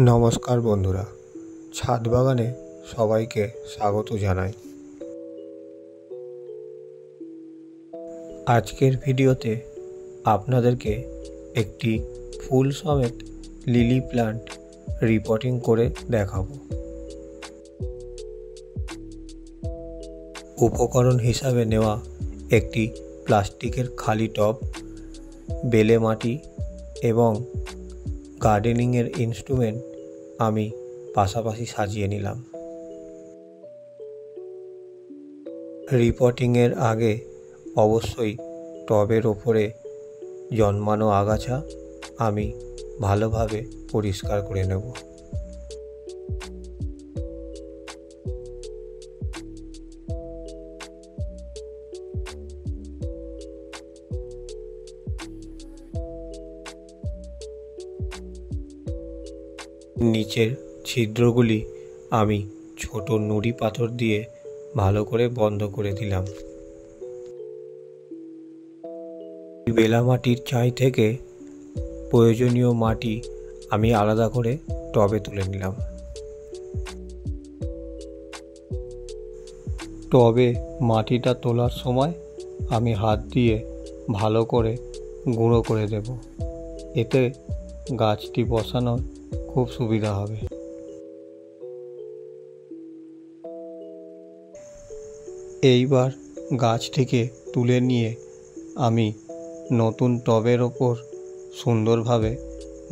নমস্কার বন্ধুরা, ছাদ বাগানে সবাইকে স্বাগত জানাই। আজকের ভিডিওতে আপনাদেরকে একটি ফুল সমেত লিলি প্ল্যান্ট রিপোর্টিং করে দেখাবো। উপকরণ হিসাবে নেওয়া একটি প্লাস্টিকের খালি টব, বেলে মাটি এবং গার্ডেনিংয়ের ইনস্ট্রুমেন্ট আমি পাশাপাশি সাজিয়ে নিলাম। রিপোর্টিংয়ের আগে অবশ্যই টবের ওপরে জন্মানো আগাছা আমি ভালোভাবে পরিষ্কার করে নেব। নিচের ছিদ্রগুলি আমি ছোট নুড়ি পাথর দিয়ে ভালো করে বন্ধ করে দিলাম। বেলা মাটির চাই থেকে প্রয়োজনীয় মাটি আমি আলাদা করে টবে তুলে নিলাম। টবে মাটিটা তোলার সময় আমি হাত দিয়ে ভালো করে গুঁড়ো করে দেব, এতে গাছটি বসানোর খুব সুবিধা হবে। এইবার গাছটিকে তুলে নিয়ে আমি নতুন টবের ওপর সুন্দরভাবে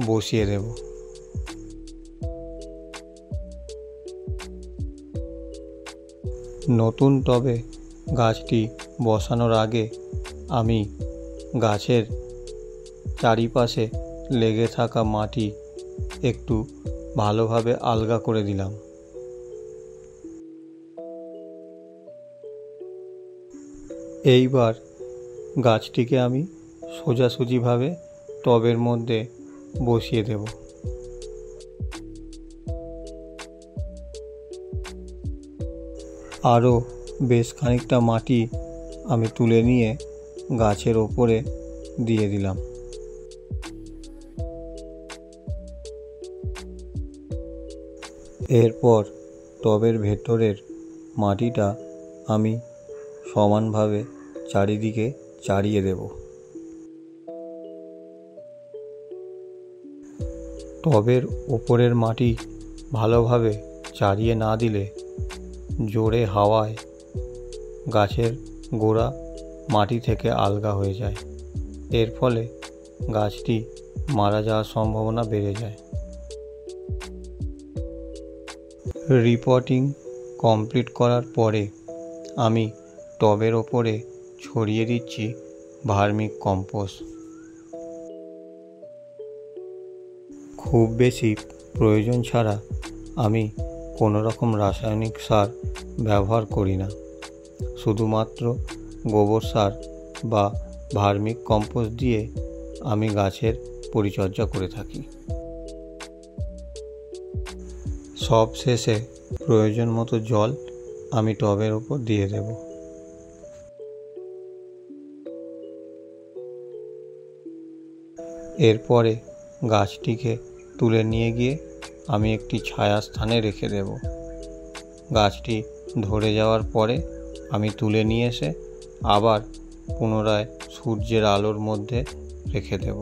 বসিয়ে দেব। নতুন টবে গাছটি বসানোর আগে আমি গাছের চারিপাশে লেগে থাকা মাটি একটু ভালোভাবে আলগা করে দিলাম। এইবার গাছটিকে আমি সোজাসুজিভাবে টবের মধ্যে বসিয়ে দেব। আরও বেশ খানিকটা মাটি আমি তুলে নিয়ে গাছের ওপরে দিয়ে দিলাম। এরপর টবের ভেতরের মাটিটা আমি সমানভাবে চারিদিকে চাড়িয়ে দেব। টবের ওপরের মাটি ভালোভাবে চাড়িয়ে না দিলে জোরে হাওয়ায় গাছের গোড়া মাটি থেকে আলগা হয়ে যায়, এর ফলে গাছটি মারা যাওয়ার সম্ভাবনা বেড়ে যায়। রিপোর্টিং কমপ্লিট করার পরে আমি টবের ওপরে ছড়িয়ে দিচ্ছি ভার্মিক কম্পোস্ট। খুব বেশি প্রয়োজন ছাড়া আমি কোনো রকম রাসায়নিক সার ব্যবহার করি না, শুধুমাত্র গোবর সার বা ভার্মিক কম্পোস্ট দিয়ে আমি গাছের পরিচর্যা করে থাকি। সব শেষে প্রয়োজন মতো জল আমি টবের ওপর দিয়ে দেব। এরপরে গাছটিকে তুলে নিয়ে গিয়ে আমি একটি ছায়া স্থানে রেখে দেব। গাছটি ধরে যাওয়ার পরে আমি তুলে নিয়ে এসে আবার পুনরায় সূর্যের আলোর মধ্যে রেখে দেব।